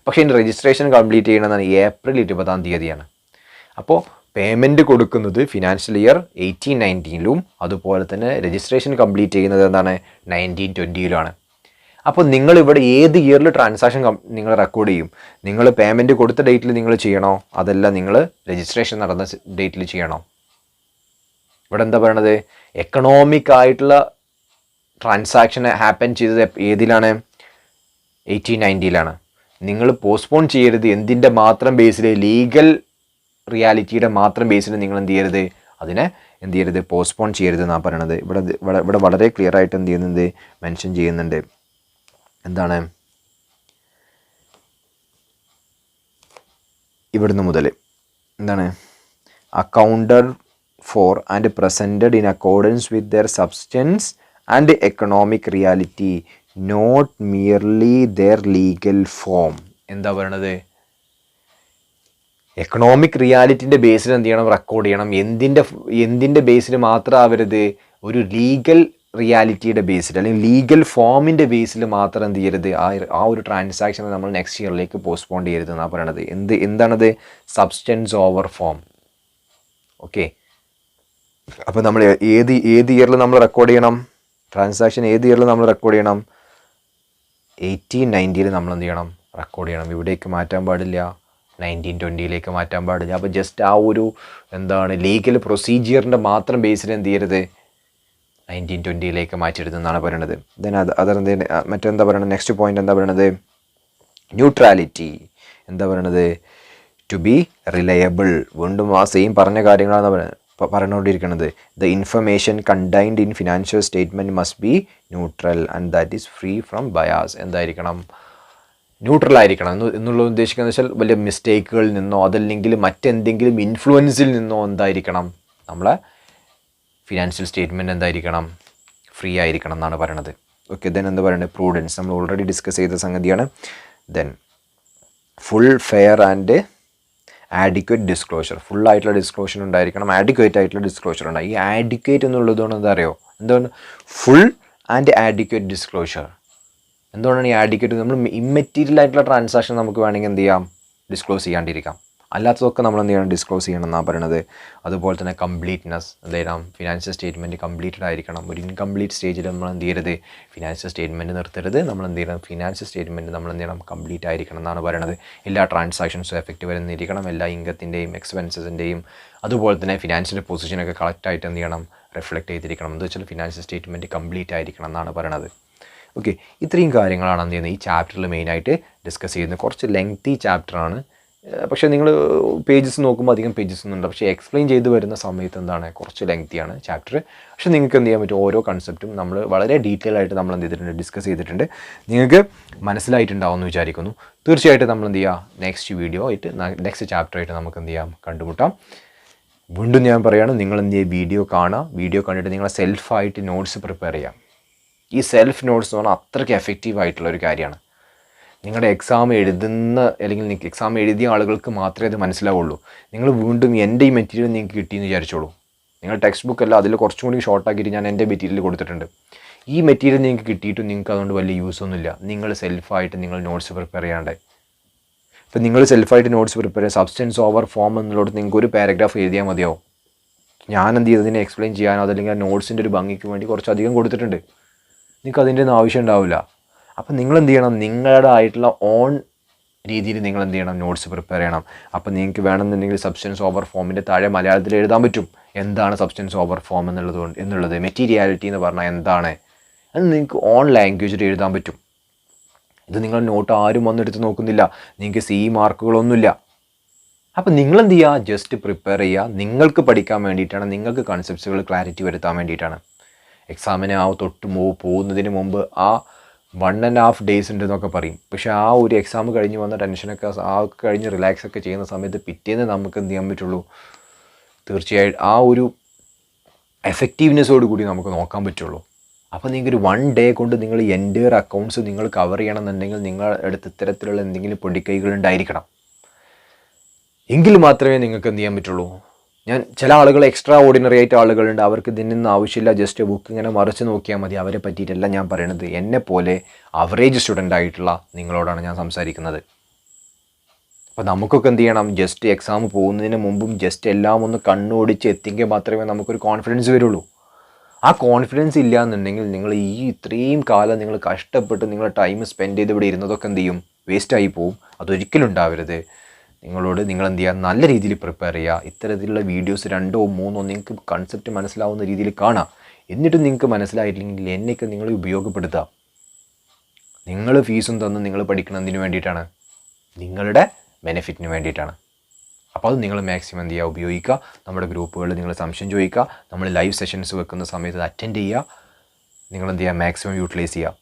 [SPEAKER 1] പക്ഷേ ഇതിൻ്റെ രജിസ്ട്രേഷൻ കംപ്ലീറ്റ് ചെയ്യണമെന്നാണ് April 20 അപ്പോൾ പേയ്മെൻറ്റ് കൊടുക്കുന്നത് ഫിനാൻഷ്യൽ ഇയർ 18-19 അതുപോലെ തന്നെ രജിസ്ട്രേഷൻ കംപ്ലീറ്റ് ചെയ്യുന്നത് എന്താണ്? 19-20 അപ്പോൾ നിങ്ങളിവിടെ ഏത് ഇയറിൽ ട്രാൻസാക്ഷൻ നിങ്ങൾ റെക്കോർഡ് ചെയ്യും? നിങ്ങൾ പേയ്മെൻറ്റ് കൊടുത്ത ഡേറ്റിൽ നിങ്ങൾ ചെയ്യണോ? അതല്ല നിങ്ങൾ രജിസ്ട്രേഷൻ നടന്ന ഡേറ്റിൽ ചെയ്യണോ? ഇവിടെ എന്താ പറയണത്? എക്കണോമിക് ആയിട്ടുള്ള ട്രാൻസാക്ഷൻ ഹാപ്പൻ ചെയ്തത് ഏതിലാണ്? 18-19 നിങ്ങൾ പോസ്റ്റ്പോൺ ചെയ്യരുത്. എന്തിൻ്റെ മാത്രം ബേസിൽ? ലീഗൽ റിയാലിറ്റിയുടെ മാത്രം ബേസിൽ നിങ്ങൾ എന്ത് ചെയ്യരുത്? അതിനെ എന്ത് ചെയ്യരുത്? പോസ്റ്റ്പോൺ ചെയ്യരുത് എന്നാണ് പറയണത്. ഇവിടെ വളരെ ക്ലിയർ ആയിട്ട് എന്ത് ചെയ്യുന്നുണ്ട്? മെൻഷൻ ചെയ്യുന്നുണ്ട്. എന്താണ്? ഇവിടുന്ന് മുതൽ എന്താണ്? Accounted for and presented in accordance with their substance and economic reality, not merely their legal form. എന്താ പറയണത്? എക്കണോമിക് റിയാലിറ്റിൻ്റെ ബേസിൽ എന്ത് ചെയ്യണം? റെക്കോർഡ് ചെയ്യണം. എന്തിൻ്റെ ബേസിൽ മാത്രം ആവരുത്? ഒരു ലീഗൽ റിയാലിറ്റിയുടെ ബേസിൽ അല്ലെങ്കിൽ ലീഗൽ ഫോമിൻ്റെ ബേസിൽ മാത്രം എന്ത് ചെയ്യരുത്? ആ ഒരു ട്രാൻസാക്ഷനെ നമ്മൾ നെക്സ്റ്റ് ഇയറിലേക്ക് പോസ്റ്റ്പോൺ ചെയ്യരുത് എന്നാണ് പറയണത്. എന്താണത്? Substance over form. ഓക്കെ, അപ്പോൾ നമ്മൾ ഏത് ഇയറിൽ നമ്മൾ റെക്കോർഡ് ചെയ്യണം? ട്രാൻസാക്ഷൻ ഏത് ഇയറിൽ നമ്മൾ റെക്കോർഡ് ചെയ്യണം? 18-19 നമ്മൾ എന്ത് ചെയ്യണം? റെക്കോർഡ് ചെയ്യണം. ഇവിടേക്ക് മാറ്റാൻ പാടില്ല, 19-20 മാറ്റാൻ പാടില്ല. അപ്പോൾ ജസ്റ്റ് ആ ഒരു എന്താണ് ലീഗൽ പ്രൊസീജിയറിൻ്റെ മാത്രം ബേസിൽ എന്ത് ചെയ്യരുത്? 19-20 മാറ്റിയെടുത്തെന്നാണ് പറയണത്. ദെൻ മറ്റെന്താ പറയണത്? നെക്സ്റ്റ് പോയിന്റ് എന്താ പറയണത്? ന്യൂട്രാലിറ്റി. എന്താ പറയണത്? To be reliable. വീണ്ടും ആ സെയിം പറഞ്ഞ കാര്യങ്ങളാണ് പറഞ്ഞുകൊണ്ടിരിക്കുന്നത്. The information contained in financial statement must be neutral and that is free from bias. എന്തായിരിക്കണം? ന്യൂട്രൽ ആയിരിക്കണം എന്നുള്ള ഉദ്ദേശിക്കുന്നത് വെച്ചാൽ വലിയ മിസ്റ്റേക്കുകളിൽ നിന്നോ അതല്ലെങ്കിൽ മറ്റെന്തെങ്കിലും ഇൻഫ്ലുവൻസിൽ നിന്നോ എന്തായിരിക്കണം? നമ്മളെ ഫിനാൻഷ്യൽ സ്റ്റേറ്റ്മെൻറ്റ് എന്തായിരിക്കണം? ഫ്രീ ആയിരിക്കണം എന്നാണ് പറയണത്. ഓക്കെ, ദെൻ എന്താ പറയുന്നത്? പ്രൂഡൻസ്. നമ്മൾ ഓൾറെഡി ഡിസ്കസ് ചെയ്ത സംഗതിയാണ്. Then full fair and adequate disclosure. ഫുള്ളായിട്ടുള്ള ഡിസ്ക്ലോഷർ ഉണ്ടായിരിക്കണം, ആഡിക്വേറ്റ് ആയിട്ടുള്ള ഡിസ്ക്ലോഷർ ഉണ്ടായി. ഈ ആഡിക്വേറ്റ് എന്നുള്ളതുകൊണ്ട് എന്താ അറിയോ? എന്താണ് ഫുൾ ആൻഡ് ആഡിക്വേറ്റ് ഡിസ്ക്ലോഷർ? എന്തുകൊണ്ടാണ് ഈ ആഡിക്വേറ്റ്? നമ്മൾ ഇമ്മെറ്റീരിയൽ ആയിട്ടുള്ള ട്രാൻസാക്ഷൻ നമുക്ക് വേണമെങ്കിൽ എന്ത് ചെയ്യാം? ഡിസ്ക്ലോസ് ചെയ്യാണ്ടിരിക്കാം. അല്ലാത്തതൊക്കെ നമ്മൾ എന്ത് ചെയ്യണം, ഡിസ്ക്ലോസ് ചെയ്യണം എന്നാണ് പറയുന്നത്. അതുപോലെ തന്നെ കംപ്ലീറ്റ്നെസ്, എന്ത് ചെയ്യണം, ഫിനാൻഷ്യൽ സ്റ്റേറ്റ്മെൻറ്റ് കംപ്ലീറ്റഡ് ആയിരിക്കണം. ഒരു ഇൻകംപ്ലീറ്റ് സ്റ്റേജിൽ നമ്മൾ എന്ത് ചെയ്യരുത്, ഫിനാൻഷ്യൽ സ്റ്റേറ്റ്മെൻറ്റ് നിർത്തരുത്. നമ്മൾ എന്ത് ചെയ്യണം, ഫിനാൻഷ്യൽ സ്റ്റേറ്റ്മെൻറ്റ് നമ്മൾ എന്ത് ചെയ്യണം, കംപ്ലീറ്റ് ആയിരിക്കണം എന്നാണ് പറയുന്നത്. എല്ലാ ട്രാൻസാക്ഷൻസും എഫക്റ്റ് വരുന്നിരിക്കണം, എല്ലാ ഇൻകത്തിൻ്റെയും എക്സ്പെൻസസിൻ്റെയും അതുപോലെ തന്നെ ഫിനാൻഷ്യൽ പൊസിഷനൊക്കെ കറക്റ്റായിട്ട് എന്ത് ചെയ്യണം, റിഫ്ലക്റ്റ് ചെയ്തിരിക്കണം. എന്ന് വെച്ചാൽ ഫിനാൻഷ്യൽ സ്റ്റേറ്റ്മെൻറ്റ് കംപ്ലീറ്റ് ആയിരിക്കണം എന്നാണ് പറയുന്നത്. ഓക്കെ, ഇത്രയും കാര്യങ്ങളാണ് എന്ത് ചെയ്യുന്നത് ഈ ചാപ്റ്ററിൽ മെയിനായിട്ട് ഡിസ്കസ് ചെയ്യുന്നത്. കുറച്ച് ലെങ്തി ചാപ്റ്ററാണ്, പക്ഷേ നിങ്ങൾ പേജസ് നോക്കുമ്പോൾ അധികം പേജസ് ഒന്നും ഉണ്ട്, പക്ഷേ എക്സ്പ്ലെയിൻ ചെയ്ത് വരുന്ന സമയത്ത് എന്താണ് കുറച്ച് ലെങ്തിയാണ് ചാപ്റ്റർ. പക്ഷേ നിങ്ങൾക്ക് എന്ത് ചെയ്യാൻ പറ്റും, ഓരോ കൺസെപ്റ്റും നമ്മൾ വളരെ ഡീറ്റെയിൽ ആയിട്ട് നമ്മൾ എന്ത് ചെയ്തിട്ടുണ്ട്, ഡിസ്കസ് ചെയ്തിട്ടുണ്ട്. നിങ്ങൾക്ക് മനസ്സിലായിട്ടുണ്ടാവും എന്ന് വിചാരിക്കുന്നു. തീർച്ചയായിട്ടും നമ്മൾ എന്ത് ചെയ്യുക, നെക്സ്റ്റ് വീഡിയോ ആയിട്ട് നെക്സ്റ്റ് ചാപ്റ്ററായിട്ട് നമുക്ക് എന്ത് ചെയ്യാം, കണ്ടുമുട്ടാം. വീണ്ടും ഞാൻ പറയുകയാണ്, നിങ്ങൾ എന്ത് ചെയ്യുക, വീഡിയോ കാണുക. വീഡിയോ കണ്ടിട്ട് നിങ്ങൾ സെൽഫായിട്ട് നോട്ട്സ് പ്രിപ്പയർ ചെയ്യാം. ഈ സെൽഫ് നോട്ട്സ് എന്ന് പറഞ്ഞാൽ അത്രയ്ക്ക് എഫക്റ്റീവ് ആയിട്ടുള്ളൊരു കാര്യമാണ്. നിങ്ങളുടെ എക്സാം എഴുതുന്ന അല്ലെങ്കിൽ നിങ്ങൾക്ക് എക്സാം എഴുതിയ ആളുകൾക്ക് മാത്രമേ അത് മനസ്സിലാവുള്ളൂ. നിങ്ങൾ വീണ്ടും എൻ്റെ ഈ മെറ്റീരിയൽ നിങ്ങൾക്ക് കിട്ടിയെന്ന് വിചാരിച്ചോളൂ. നിങ്ങൾ ടെക്സ്റ്റ് ബുക്ക് അല്ല, അതിൽ കുറച്ചും കൂടി ഷോർട്ടാക്കിയിട്ട് ഞാൻ എൻ്റെ മെറ്റീരിയൽ കൊടുത്തിട്ടുണ്ട്. ഈ മെറ്റീരിയൽ നിങ്ങൾക്ക് കിട്ടിയിട്ടും നിങ്ങൾക്ക് അതുകൊണ്ട് വലിയ യൂസ് ഒന്നുമില്ല. നിങ്ങൾ സെൽഫായിട്ട് നിങ്ങൾ നോട്ട്സ് പ്രിപ്പയർ ചെയ്യാണ്ടേ. ഇപ്പം നിങ്ങൾ സെൽഫായിട്ട് നോട്ട്സ് പ്രിപ്പയർ ചെയ്യുക, സബ്സ്റ്റൻസ് ഓവർ ഫോം എന്നുള്ളത് നിങ്ങൾക്ക് ഒരു പാരഗ്രാഫ് എഴുതിയാൽ മതിയാവും. ഞാൻ എന്ത് ചെയ്തതിനെ എക്സ്പ്ലെയിൻ ചെയ്യാനോ അതല്ലെങ്കിൽ ആ നോട്ട്സിൻ്റെ ഒരു ഭംഗിക്ക് വേണ്ടി കുറച്ചധികം കൊടുത്തിട്ടുണ്ട്. നിങ്ങൾക്ക് അതിൻ്റെ ഒന്നും ആവശ്യം ഉണ്ടാവില്ല. അപ്പം നിങ്ങൾ എന്ത് ചെയ്യണം, നിങ്ങളുടെ ആയിട്ടുള്ള ഓൺ രീതിയിൽ നിങ്ങൾ എന്ത് ചെയ്യണം, നോട്ട്സ് പ്രിപ്പയർ ചെയ്യണം. അപ്പം നിങ്ങൾക്ക് വേണമെന്നുണ്ടെങ്കിൽ സബ്സ്റ്റൻസ് ഓവർ ഫോമിൻ്റെ താഴെ മലയാളത്തിൽ എഴുതാൻ പറ്റും. എന്താണ് സബ്സ്റ്റൻസ് ഓവർ ഫോം എന്നുള്ളത് മെറ്റീരിയാലിറ്റി എന്ന് പറഞ്ഞാൽ എന്താണ് അത് നിങ്ങൾക്ക് ഓൺ ലാംഗ്വേജിൽ എഴുതാൻ പറ്റും. ഇത് നിങ്ങൾ നോട്ട് ആരും വന്നെടുത്ത് നോക്കുന്നില്ല, നിങ്ങൾക്ക് CE മാർക്കുകളൊന്നുമില്ല. അപ്പം നിങ്ങളെന്ത് ചെയ്യുക, ജസ്റ്റ് പ്രിപ്പയർ ചെയ്യുക. നിങ്ങൾക്ക് പഠിക്കാൻ വേണ്ടിയിട്ടാണ്, നിങ്ങൾക്ക് കൺസെപ്റ്റ്സുകൾ ക്ലാരിറ്റി വരുത്താൻ വേണ്ടിയിട്ടാണ്. എക്സാമിന് പോകുന്നതിന് മുമ്പ് ആ 1.5 days ഉണ്ട് എന്നൊക്കെ പറയും. പക്ഷേ ആ ഒരു എക്സാം കഴിഞ്ഞ് വന്ന ടെൻഷനൊക്കെ കഴിഞ്ഞ് റിലാക്സ് ഒക്കെ ചെയ്യുന്ന സമയത്ത് പിറ്റേന്ന് നമുക്ക് എന്ത് ചെയ്യാൻ പറ്റുള്ളൂ, തീർച്ചയായിട്ടും ആ ഒരു എഫക്റ്റീവ്നെസ്സോട് കൂടി നമുക്ക് നോക്കാൻ പറ്റുള്ളൂ. അപ്പോൾ നിങ്ങൾക്കൊരു 1 day കൊണ്ട് നിങ്ങൾ എൻ്റയർ അക്കൗണ്ട്സ് നിങ്ങൾ കവർ ചെയ്യണമെന്നുണ്ടെങ്കിൽ നിങ്ങളുടെ അടുത്ത് ഇത്തരത്തിലുള്ള എന്തെങ്കിലും പൊടിക്കൈകൾ ഉണ്ടായിരിക്കണം. എങ്കിൽ മാത്രമേ നിങ്ങൾക്ക് എന്ത് ചെയ്യാൻ പറ്റുള്ളൂ. ചില ആളുകൾ എക്സ്ട്രാ ഓർഡിനറി ആയിട്ട് ആളുകളുണ്ട്, അവർക്ക് ഇതിനൊന്നും ആവശ്യമില്ല, ജസ്റ്റ് ബുക്ക് ഇങ്ങനെ മറിച്ച് നോക്കിയാൽ മതി. അവരെ പറ്റിയിട്ടല്ല ഞാൻ പറയണത്. എന്നെപ്പോലെ അവറേജ് സ്റ്റുഡൻ്റ് ആയിട്ടുള്ള നിങ്ങളോടാണ് ഞാൻ സംസാരിക്കുന്നത്. അപ്പോൾ നമുക്കൊക്കെ എന്ത് ചെയ്യണം, ജസ്റ്റ് എക്സാം പോകുന്നതിന് മുമ്പും ജസ്റ്റ് എല്ലാം ഒന്ന് കണ്ണോടിച്ച് എത്തിയെങ്കിൽ മാത്രമേ നമുക്കൊരു കോൺഫിഡൻസ് വരുള്ളൂ. ആ കോൺഫിഡൻസ് ഇല്ല എന്നുണ്ടെങ്കിൽ നിങ്ങൾ ഇത്രയും കാലം നിങ്ങൾ കഷ്ടപ്പെട്ട് നിങ്ങൾ ടൈം സ്പെൻഡ് ചെയ്ത് ഇവിടെ ഇരുന്നതൊക്കെ എന്ത് ചെയ്യും, വേസ്റ്റായി പോവും. അതൊരിക്കലും ഉണ്ടാവരുത്. നിങ്ങൾ എന്ത് ചെയ്യുക, നല്ല രീതിയിൽ പ്രിപ്പയർ ചെയ്യുക. ഇത്തരത്തിലുള്ള വീഡിയോസ് 2 or 3 നിങ്ങൾക്ക് കൺസെപ്റ്റ് മനസ്സിലാവുന്ന രീതിയിൽ കാണാം. എന്നിട്ടും നിങ്ങൾക്ക് മനസ്സിലായിട്ടില്ലെങ്കിൽ എന്നെയൊക്കെ നിങ്ങൾ ഉപയോഗപ്പെടുത്തുക. നിങ്ങൾ ഫീസും തന്ന് നിങ്ങൾ പഠിക്കുന്നതിന് വേണ്ടിയിട്ടാണ്, നിങ്ങളുടെ ബെനിഫിറ്റിന് വേണ്ടിയിട്ടാണ്. അപ്പോൾ അത് നിങ്ങൾ മാക്സിമം എന്ത് ചെയ്യുക, ഉപയോഗിക്കുക. നമ്മുടെ ഗ്രൂപ്പുകളിൽ നിങ്ങൾ സംശയം ചോദിക്കുക. നമ്മൾ ലൈവ് സെഷൻസ് വെക്കുന്ന സമയത്ത് അറ്റൻഡ് ചെയ്യുക. നിങ്ങൾ എന്ത് ചെയ്യുക, മാക്സിമം യൂട്ടിലൈസ് ചെയ്യുക.